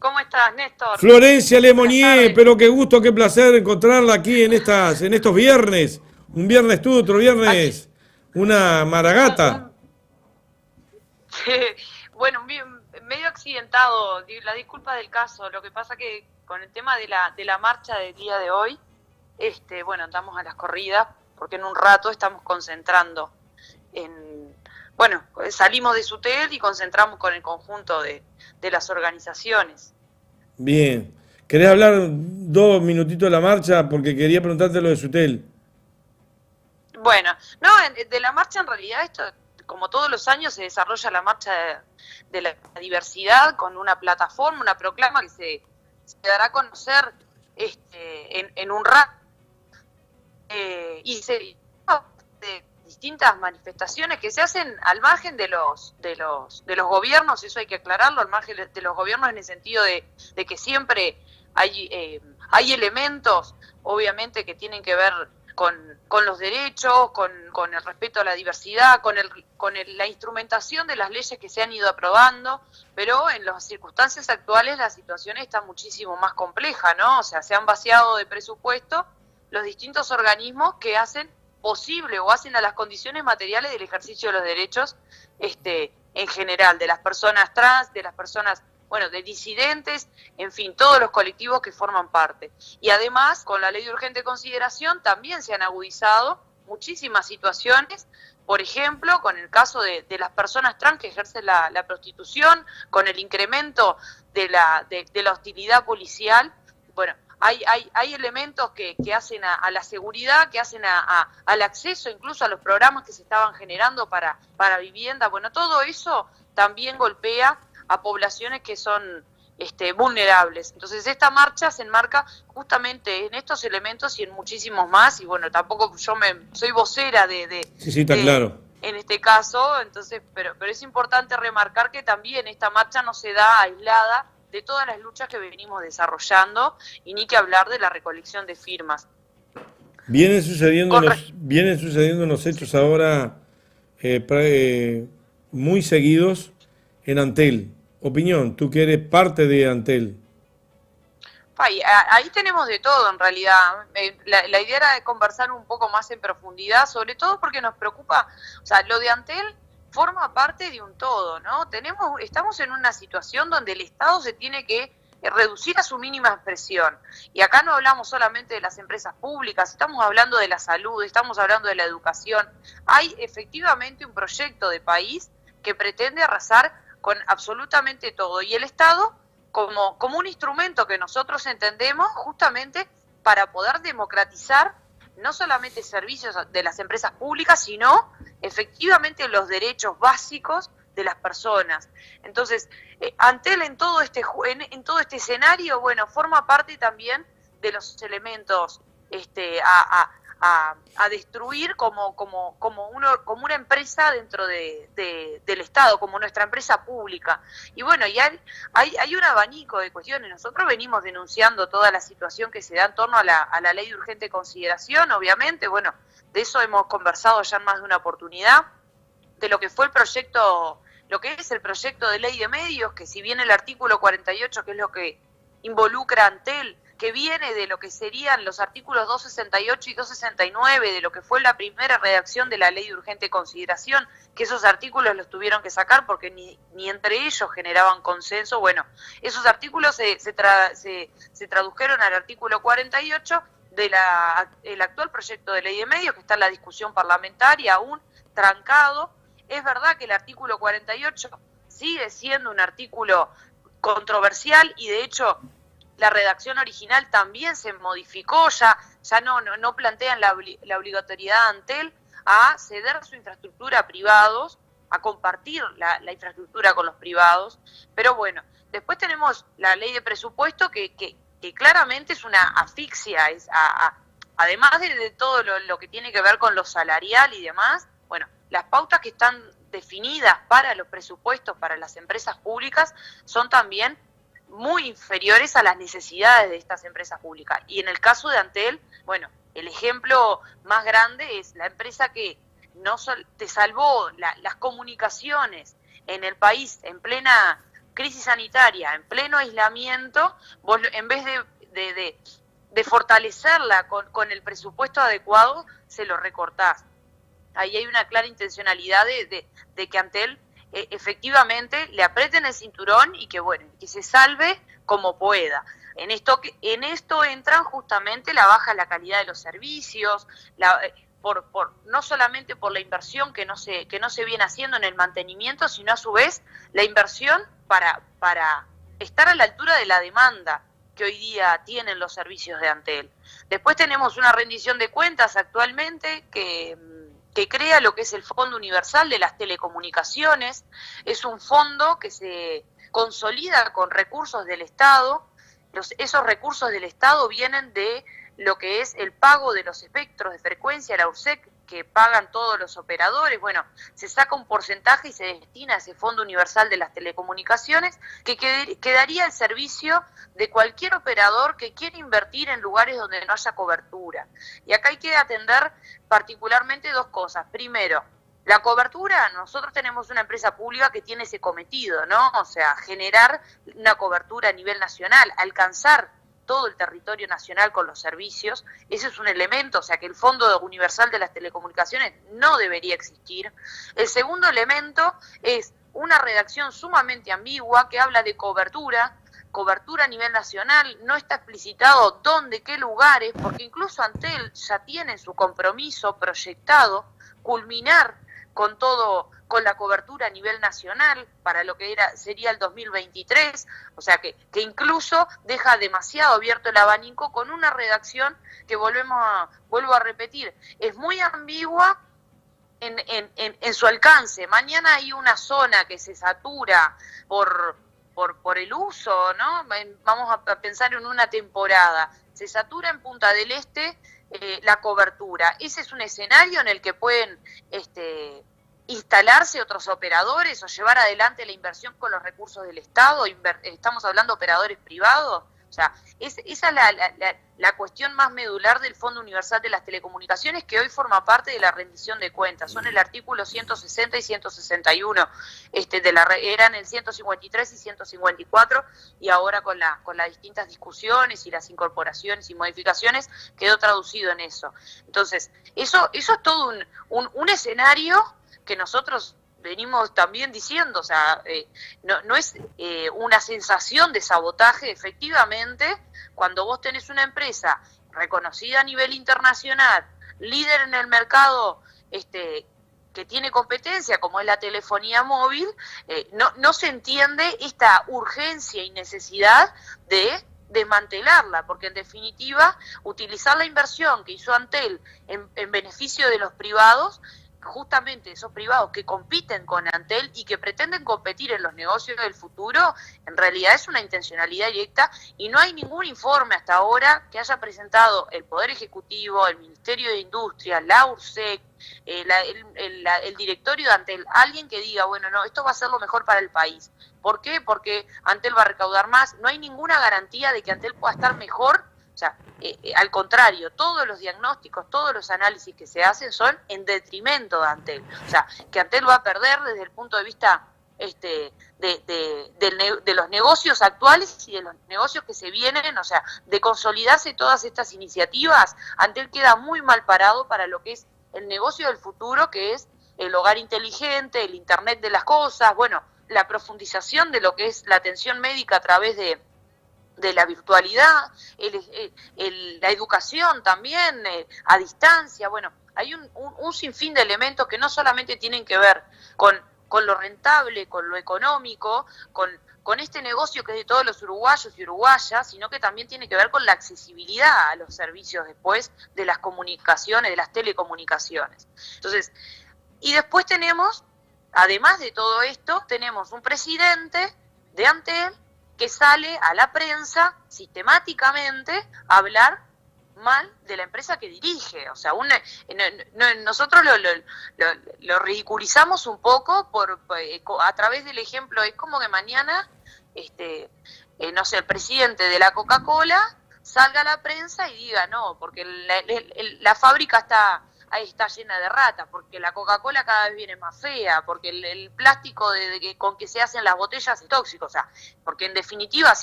¿Cómo estás, Néstor? Florencia Buenas Lemonnier, tardes. pero qué gusto, qué placer encontrarla aquí en estos viernes. Un viernes tú, otro Aquí, viernes una un, maragata. un- bueno, medio accidentado, la disculpa del caso. Lo que pasa que con el tema de la marcha del día de hoy, bueno, andamos a las corridas porque en un rato estamos concentrando en, bueno, salimos de Sutel y concentramos con el conjunto de las organizaciones. Bien. ¿Querés hablar 2 minutitos de la marcha? Porque quería preguntarte lo de Sutel. Bueno, no, de la marcha en realidad esto, como todos los años, se desarrolla la marcha de la diversidad con una plataforma, una proclama que se dará a conocer en un rato y se de distintas manifestaciones que se hacen al margen de los gobiernos, eso hay que aclararlo, al margen de los gobiernos en el sentido de que siempre hay elementos, obviamente, que tienen que ver con los derechos, con el respeto a la diversidad, la instrumentación de las leyes que se han ido aprobando, pero en las circunstancias actuales la situación está muchísimo más compleja, ¿no? O sea, se han vaciado de presupuesto los distintos organismos que hacen posible o hacen a las condiciones materiales del ejercicio de los derechos en general, de las personas trans, de las personas, bueno, de disidentes, en fin, todos los colectivos que forman parte. Y además, con la ley de urgente consideración también se han agudizado muchísimas situaciones, por ejemplo, con el caso de las personas trans que ejercen la prostitución, con el incremento de la hostilidad policial. Bueno, hay elementos que hacen a la seguridad, que hacen al acceso incluso a los programas que se estaban generando para vivienda. Bueno, todo eso también golpea a poblaciones que son vulnerables. Entonces esta marcha se enmarca justamente en estos elementos y en muchísimos más, y bueno, tampoco soy vocera Sí, sí, está claro. en este caso, entonces, pero es importante remarcar que también esta marcha no se da aislada de todas las luchas que venimos desarrollando, y ni que hablar de la recolección de firmas. Con Vienen sucediendo unos hechos ahora muy seguidos en Antel. Opinión, tú que eres parte de Antel. Ahí tenemos de todo en realidad. La idea era de conversar un poco más en profundidad, sobre todo porque nos preocupa, o sea, lo de Antel forma parte de un todo, ¿no? Estamos en una situación donde el Estado se tiene que reducir a su mínima expresión. Y acá no hablamos solamente de las empresas públicas, estamos hablando de la salud, estamos hablando de la educación. Hay efectivamente un proyecto de país que pretende arrasar con absolutamente todo. Y el Estado como un instrumento que nosotros entendemos justamente para poder democratizar no solamente servicios de las empresas públicas, sino efectivamente los derechos básicos de las personas. Entonces, Antel en todo este escenario, bueno, forma parte también de los elementos a destruir como una empresa dentro del Estado, como nuestra empresa pública. Y bueno, hay un abanico de cuestiones. Nosotros venimos denunciando toda la situación que se da en torno a la ley de urgente consideración, obviamente. Bueno, de eso hemos conversado ya en más de una oportunidad, de lo que fue lo que es el proyecto de ley de medios, que si bien el artículo 48, que es lo que involucra a Antel, que viene de lo que serían los artículos 268 y 269, de lo que fue la primera redacción de la ley de urgente consideración, que esos artículos los tuvieron que sacar porque ni entre ellos generaban consenso. Bueno, esos artículos se tradujeron al artículo 48 del actual proyecto de ley de medios, que está en la discusión parlamentaria aún trancado. Es verdad que el artículo 48 sigue siendo un artículo controversial, y de hecho la redacción original también se modificó, ya no plantean la obligatoriedad de Antel a ceder su infraestructura a privados, a compartir la infraestructura con los privados. Pero bueno, después tenemos la ley de presupuesto que claramente es una asfixia, además de todo lo que tiene que ver con lo salarial y demás. Bueno, las pautas que están definidas para los presupuestos para las empresas públicas son también muy inferiores a las necesidades de estas empresas públicas. Y en el caso de Antel, bueno, el ejemplo más grande es la empresa que te salvó las comunicaciones en el país en plena crisis sanitaria, en pleno aislamiento, vos en vez de fortalecerla con el presupuesto adecuado, se lo recortás. Ahí hay una clara intencionalidad de que Antel efectivamente le aprieten el cinturón y que bueno, que se salve como pueda. En esto entran justamente la baja en la calidad de los servicios, no solamente por la inversión que no se viene haciendo en el mantenimiento, sino a su vez la inversión para estar a la altura de la demanda que hoy día tienen los servicios de Antel. Después tenemos una rendición de cuentas actualmente que crea lo que es el Fondo Universal de las Telecomunicaciones. Es un fondo que se consolida con recursos del Estado. Esos recursos del Estado vienen de lo que es el pago de los espectros de frecuencia, la URSEC, que pagan todos los operadores. Bueno, se saca un porcentaje y se destina a ese Fondo Universal de las Telecomunicaciones, que quedaría al servicio de cualquier operador que quiera invertir en lugares donde no haya cobertura. Y acá hay que atender particularmente dos cosas. Primero, la cobertura. Nosotros tenemos una empresa pública que tiene ese cometido, ¿no? O sea, generar una cobertura a nivel nacional, alcanzar todo el territorio nacional con los servicios. Ese es un elemento, o sea que el Fondo Universal de las Telecomunicaciones no debería existir. El segundo elemento es una redacción sumamente ambigua que habla de cobertura a nivel nacional, no está explicitado dónde, qué lugares, porque incluso Antel ya tiene su compromiso proyectado culminar con la cobertura a nivel nacional para lo que sería el 2023, o sea que incluso deja demasiado abierto el abanico con una redacción que vuelvo a repetir, es muy ambigua en su alcance. Mañana hay una zona que se satura por el uso, ¿no? Vamos a pensar en una temporada, se satura en Punta del Este la cobertura. Ese es un escenario en el que pueden instalarse otros operadores o llevar adelante la inversión con los recursos del Estado. Estamos hablando de operadores privados. O sea, esa es la cuestión más medular del Fondo Universal de las Telecomunicaciones, que hoy forma parte de la rendición de cuentas. Son el artículo 160 y 161, eran el 153 y 154, y ahora con las distintas discusiones y las incorporaciones y modificaciones quedó traducido en eso. Entonces, eso es todo un escenario que nosotros venimos también diciendo, o sea, no es una sensación de sabotaje. Efectivamente, cuando vos tenés una empresa reconocida a nivel internacional, líder en el mercado, que tiene competencia, como es la telefonía móvil, no se entiende esta urgencia y necesidad de desmantelarla, porque en definitiva, utilizar la inversión que hizo Antel en beneficio de los privados, justamente esos privados que compiten con Antel y que pretenden competir en los negocios del futuro, en realidad es una intencionalidad directa, y no hay ningún informe hasta ahora que haya presentado el Poder Ejecutivo, el Ministerio de Industria, la URSEC, el directorio de Antel, alguien que diga, bueno, no, esto va a ser lo mejor para el país. ¿Por qué? Porque Antel va a recaudar más. No hay ninguna garantía de que Antel pueda estar mejor. O sea, al contrario, todos los diagnósticos, todos los análisis que se hacen son en detrimento de Antel. O sea, que Antel va a perder desde el punto de vista de los negocios actuales y de los negocios que se vienen. O sea, de consolidarse todas estas iniciativas, Antel queda muy mal parado para lo que es el negocio del futuro, que es el hogar inteligente, el Internet de las cosas, bueno, la profundización de lo que es la atención médica a través de la virtualidad, la educación también a distancia. Bueno, hay un sinfín de elementos que no solamente tienen que ver con lo rentable, con lo económico, con este negocio que es de todos los uruguayos y uruguayas, sino que también tiene que ver con la accesibilidad a los servicios después de las comunicaciones, de las telecomunicaciones. Entonces, y después tenemos, además de todo esto, tenemos un presidente de Antel que sale a la prensa sistemáticamente a hablar mal de la empresa que dirige. O sea, nosotros lo ridiculizamos un poco a través del ejemplo. Es como que mañana, no sé, el presidente de la Coca-Cola salga a la prensa y diga, no, porque la fábrica está ahí está llena de ratas, porque la Coca-Cola cada vez viene más fea, porque el plástico con que se hacen las botellas es tóxico, o sea, porque en definitiva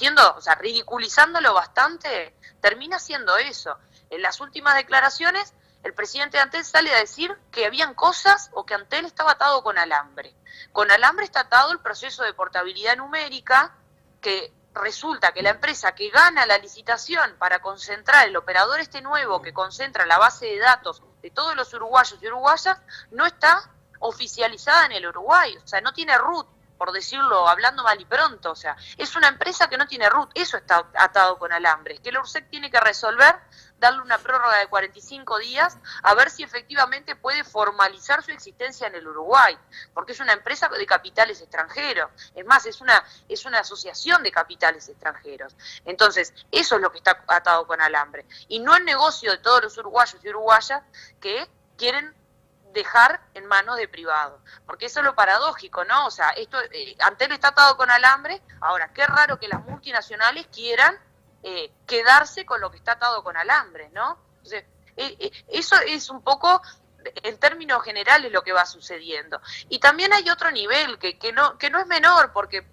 ridiculizándolo bastante, termina siendo eso. En las últimas declaraciones, el presidente de Antel sale a decir que habían cosas o que Antel estaba atado con alambre. Con alambre está atado el proceso de portabilidad numérica, que resulta que la empresa que gana la licitación para concentrar el operador nuevo que concentra la base de datos de todos los uruguayos y uruguayas no está oficializada en el Uruguay, o sea, no tiene RUT, por decirlo, hablando mal y pronto, o sea, es una empresa que no tiene RUT, eso está atado con alambres, que el URSEC tiene que resolver, darle una prórroga de 45 días, a ver si efectivamente puede formalizar su existencia en el Uruguay, porque es una empresa de capitales extranjeros, es más, es una asociación de capitales extranjeros, entonces, eso es lo que está atado con alambre, y no el negocio de todos los uruguayos y uruguayas que quieren dejar en manos de privados, porque eso es lo paradójico, ¿no? O sea, esto Antel está atado con alambre, ahora, qué raro que las multinacionales quieran quedarse con lo que está atado con alambre, ¿no? Entonces, eso es un poco, en términos generales, lo que va sucediendo. Y también hay otro nivel que no es menor, porque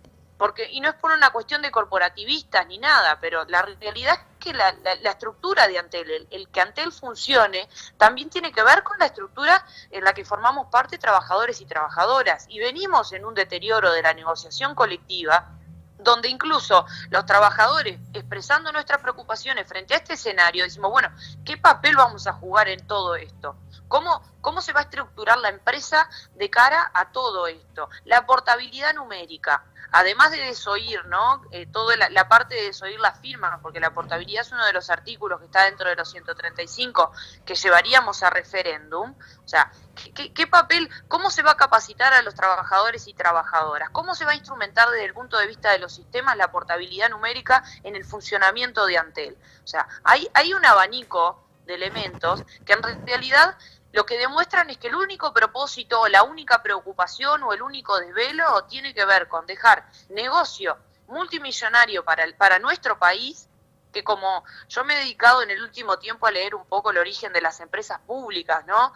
y no es por una cuestión de corporativistas ni nada, pero la realidad es que la estructura de Antel, el que Antel funcione, también tiene que ver con la estructura en la que formamos parte trabajadores y trabajadoras, y venimos en un deterioro de la negociación colectiva, donde incluso los trabajadores, expresando nuestras preocupaciones frente a este escenario, decimos, bueno, ¿qué papel vamos a jugar en todo esto? ¿Cómo se va a estructurar la empresa de cara a todo esto? La portabilidad numérica, además de desoír, ¿no? Toda la parte de desoír las firmas, porque la portabilidad es uno de los artículos que está dentro de los 135 que llevaríamos a referéndum. O sea, ¿qué papel, cómo se va a capacitar a los trabajadores y trabajadoras? ¿Cómo se va a instrumentar desde el punto de vista de los sistemas la portabilidad numérica en el funcionamiento de Antel? O sea, hay un abanico de elementos que en realidad lo que demuestran es que el único propósito, la única preocupación o el único desvelo tiene que ver con dejar negocio multimillonario para nuestro país, que como yo me he dedicado en el último tiempo a leer un poco el origen de las empresas públicas, ¿no?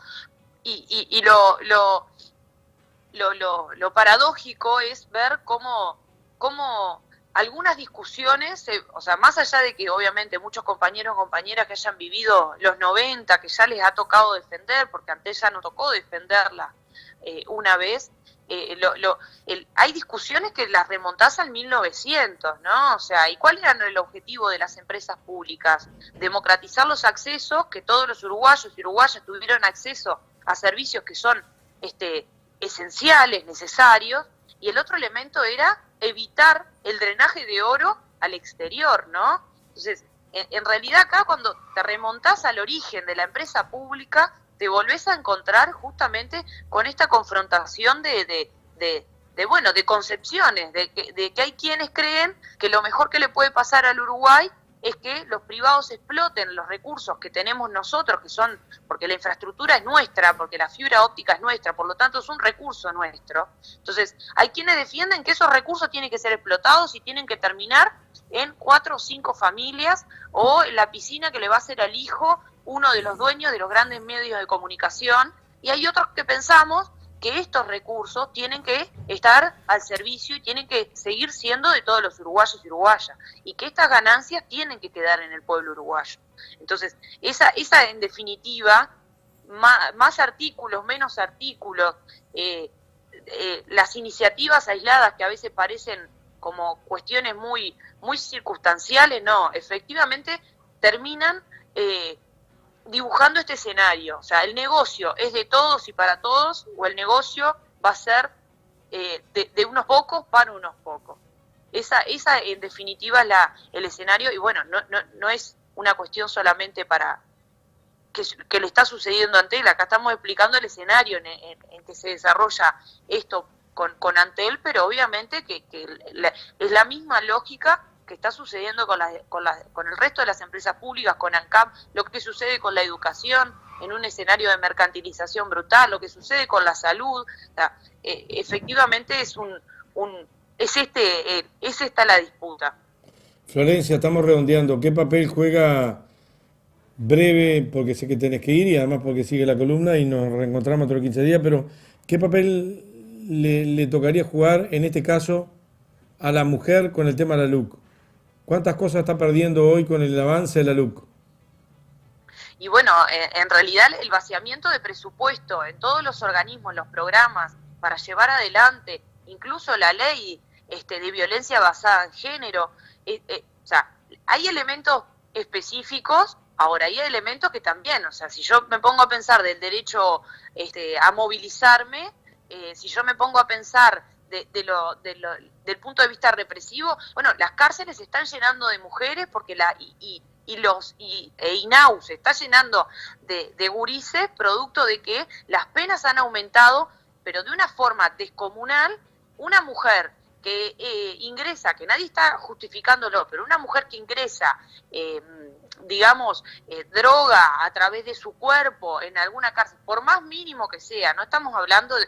Y lo paradójico es ver cómo algunas discusiones, o sea, más allá de que obviamente muchos compañeros o compañeras que hayan vivido los 90, que ya les ha tocado defender, porque antes ya no tocó defenderla una vez, hay discusiones que las remontás al 1900, ¿no? O sea, ¿y cuál era el objetivo de las empresas públicas? Democratizar los accesos, que todos los uruguayos y uruguayas tuvieron acceso a servicios que son esenciales, necesarios, y el otro elemento era evitar el drenaje de oro al exterior, ¿no? Entonces, en realidad acá cuando te remontás al origen de la empresa pública, te volvés a encontrar justamente con esta confrontación de concepciones, de que hay quienes creen que lo mejor que le puede pasar al Uruguay es que los privados exploten los recursos que tenemos nosotros, que son, porque la infraestructura es nuestra, porque la fibra óptica es nuestra, por lo tanto es un recurso nuestro. Entonces, hay quienes defienden que esos recursos tienen que ser explotados y tienen que terminar en 4 o 5 familias o en la piscina que le va a hacer al hijo uno de los dueños de los grandes medios de comunicación, y hay otros que pensamos que estos recursos tienen que estar al servicio y tienen que seguir siendo de todos los uruguayos y uruguayas, y que estas ganancias tienen que quedar en el pueblo uruguayo. Entonces, esa en definitiva, más artículos, menos artículos, las iniciativas aisladas que a veces parecen como cuestiones muy, muy circunstanciales, no, efectivamente terminan dibujando este escenario. O sea, el negocio es de todos y para todos, o el negocio va a ser de unos pocos para unos pocos. Esa en definitiva es el escenario, y bueno, no es una cuestión solamente para que le está sucediendo a Antel. Acá estamos explicando el escenario en que se desarrolla esto con Antel, pero obviamente que es la misma lógica que está sucediendo con el resto de las empresas públicas, con ANCAP, lo que sucede con la educación en un escenario de mercantilización brutal, lo que sucede con la salud. O sea, efectivamente es esta la disputa. Florencia, estamos redondeando. ¿Qué papel juega breve, porque sé que tenés que ir y además porque sigue la columna y nos reencontramos otros 15 días, pero ¿qué papel le tocaría jugar en este caso a la mujer con el tema de la LUC? ¿Cuántas cosas está perdiendo hoy con el avance de la LUC? Y bueno, en realidad el vaciamiento de presupuesto en todos los organismos, los programas, para llevar adelante incluso la ley de violencia basada en género, o sea, hay elementos específicos, ahora hay elementos que también, o sea, si yo me pongo a pensar del derecho a movilizarme, si yo me pongo a pensar del punto de vista represivo, bueno, las cárceles se están llenando de mujeres porque INAU se está llenando de gurises producto de que las penas han aumentado, pero de una forma descomunal. Una mujer que ingresa, que nadie está justificándolo, pero una mujer que ingresa, droga a través de su cuerpo en alguna cárcel, por más mínimo que sea, no estamos hablando de...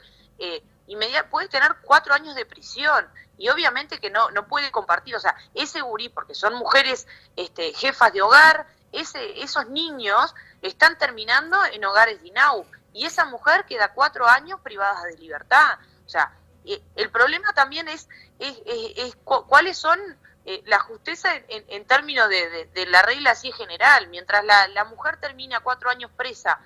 puede tener 4 años de prisión y obviamente que no puede compartir, o sea, ese gurí, porque son mujeres jefas de hogar, esos niños están terminando en hogares de INAU y esa mujer queda 4 años privada de libertad. O sea, el problema también es cuáles son la justeza en términos de la regla así general. Mientras la mujer termina 4 años presa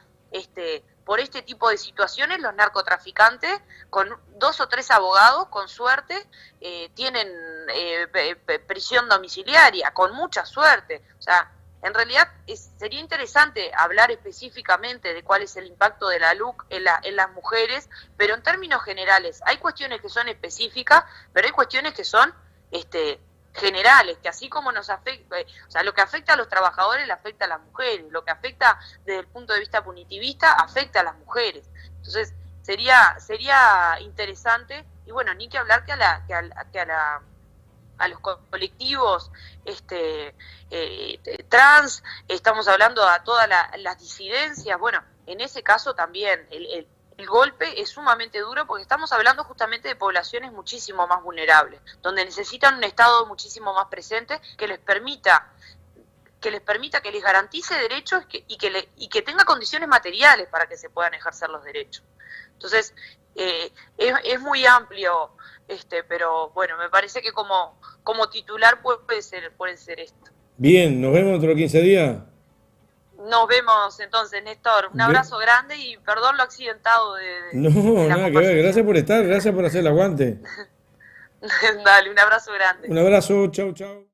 por este tipo de situaciones, los narcotraficantes, con 2 o 3 abogados, con suerte, tienen prisión domiciliaria, con mucha suerte. O sea, en realidad sería interesante hablar específicamente de cuál es el impacto de la LUC en las mujeres, pero en términos generales hay cuestiones que son específicas, pero hay cuestiones que son generales, que así como nos afecta, o sea, lo que afecta a los trabajadores le afecta a las mujeres, lo que afecta desde el punto de vista punitivista afecta a las mujeres. Entonces sería interesante, y bueno, ni que hablar a los colectivos trans, estamos hablando a todas las disidencias. Bueno, en ese caso también el golpe es sumamente duro porque estamos hablando justamente de poblaciones muchísimo más vulnerables, donde necesitan un Estado muchísimo más presente que les permita, que les garantice derechos y que tenga condiciones materiales para que se puedan ejercer los derechos. Entonces, es muy amplio, pero bueno, me parece que como titular puede ser esto. Bien, nos vemos dentro de 15 días. Nos vemos entonces, Néstor. Un abrazo grande y perdón lo accidentado No, de la nada que ver. Gracias conversación. por estar, gracias por hacer el aguante. Dale, un abrazo grande. Un abrazo, chau, chau.